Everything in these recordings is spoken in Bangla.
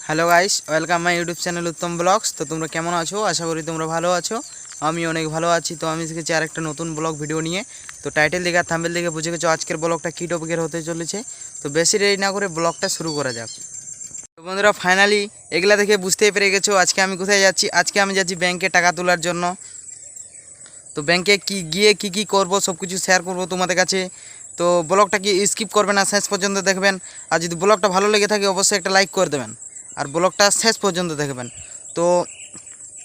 Hello guys, welcome my YouTube channel Uttam Blogs. তো তোমরা কেমন আছো? আশা করি তোমরা ভালো আছো। আমি অনেক ভালো আছি। তো আমি শিখেছি আর একটা নতুন ব্লগ ভিডিও নিয়ে। তো টাইটেল দেখে আর থাম্বনেল দেখে বুঝে গেছো আজকের ব্লগটা কী টপিকের হতে চলেছে। তো বেশি দেরি না করে ব্লগটা শুরু করা যাক। তো বন্ধুরা, ফাইনালি এগুলা দেখে বুঝতেই পেরে গেছো আজকে আমি কোথায় যাচ্ছি। আজকে আমি যাচ্ছি ব্যাংকে টাকা তোলার জন্য। তো ব্যাংকে গিয়ে কি করব সব কিছু শেয়ার করব তোমাদের কাছে। তো ব্লগটা কি স্কিপ করবে না, শেষ পর্যন্ত দেখবেন। আর যদি ব্লগটা ভালো লেগে থাকে অবশ্যই একটা লাইক করে দেবেন আর ব্লগটা শেষ পর্যন্ত দেখবেন। তো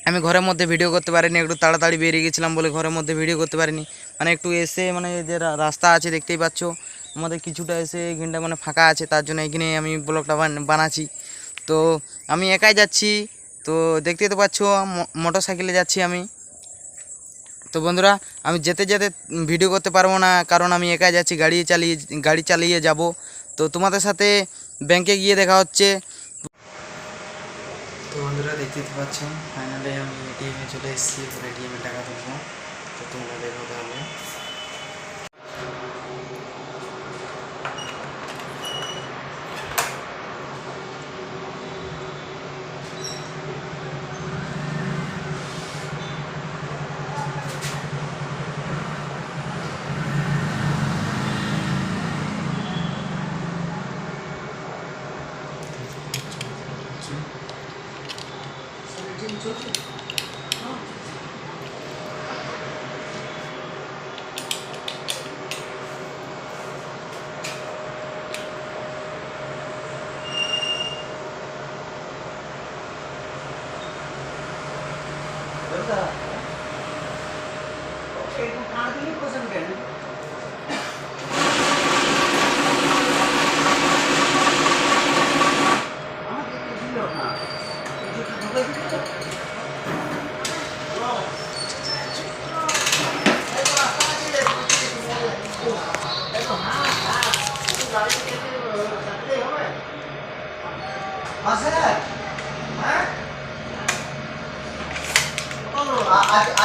আমি ঘরের মধ্যে ভিডিও করতে পারিনি, একটু তাড়াতাড়ি বেরিয়ে গেছিলাম বলে ঘরের মধ্যে ভিডিও করতে পারিনি। মানে একটু এসে মানে যে রাস্তা আছে দেখতেই পাচ্ছ, আমাদের কিছুটা এসে এখানটা মানে ফাঁকা আছে, তার জন্য এখানে আমি ব্লগটা বানাচ্ছি। তো আমি একাই যাচ্ছি। তো দেখতেই তো পাচ্ছ মোটর সাইকেলে যাচ্ছি আমি। তো বন্ধুরা, আমি যেতে যেতে ভিডিও করতে পারবো না, কারণ আমি একাই যাচ্ছি, গাড়ি চালিয়ে যাব। তো তোমাদের সাথে ব্যাংকে গিয়ে দেখা হচ্ছে। তো বন্ধুরা, দেখতেই তো পাচ্ছ ফাইনালি আমি এটিএমে চলে এসেছি, এবার এটিএমে টাকা তুলবো। তো তোমরা দেখো তাহলে।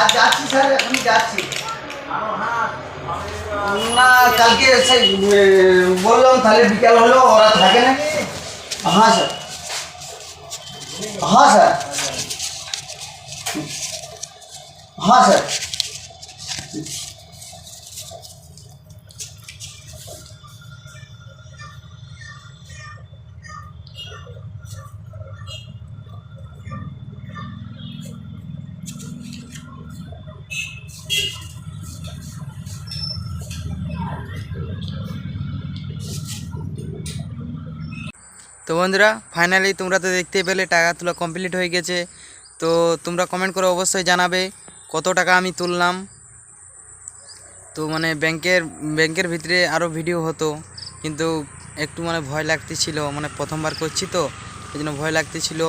আজ যাচ্ছি স্যার, এখনই যাচ্ছি না। কালকে সেই বললাম তাহলে বিকাল হলো, ওরা থাকে না। হ্যাঁ স্যার, হ্যাঁ স্যার, হ্যাঁ স্যার। তো বন্ধুরা, ফাইনালি তোমরা তো দেখতেই পেলে টাকা তোলা কমপ্লিট হয়ে গেছে। তো তোমরা কমেন্ট করে অবশ্যই জানাবে কত টাকা আমি তুললাম। তো মানে ব্যাংকের ভিতরে আরও ভিডিও হতো, কিন্তু একটু মানে ভয় লাগতেছিল, মানে প্রথমবার করছি তো এই জন্য ভয় লাগতেছিল।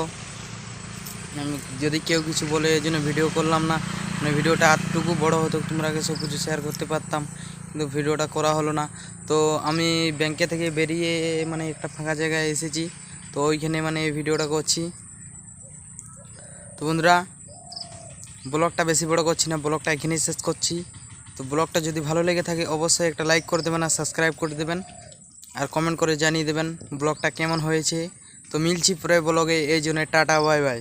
আমি যদি কেউ কিছু বলে এই জন্য ভিডিও করলাম না। মানে ভিডিওটা আরটুকু বড় হতো, তোমরা সব কিছু শেয়ার করতে পারতাম, কিন্তু ভিডিওটা করা হলো না। তো আমি ব্যাংকে থেকে বেরিয়ে মানে একটা ফাঁকা জায়গায় এসেছি, তো ওইখানে মানে ভিডিওটা করছি। তো বন্ধুরা, ব্লগটা বেশি বড় করছি না, ব্লগটা এখানেই শেষ করছি। তো ব্লগটা যদি ভালো লেগে থাকে অবশ্যই একটা লাইক করে দেবেন আর সাবস্ক্রাইব করে দেবেন আর কমেন্ট করে জানিয়ে দেবেন ব্লগটা কেমন হয়েছে। তো মিলছি পরে ব্লগে, এই জন্য টাটা, বাই বাই।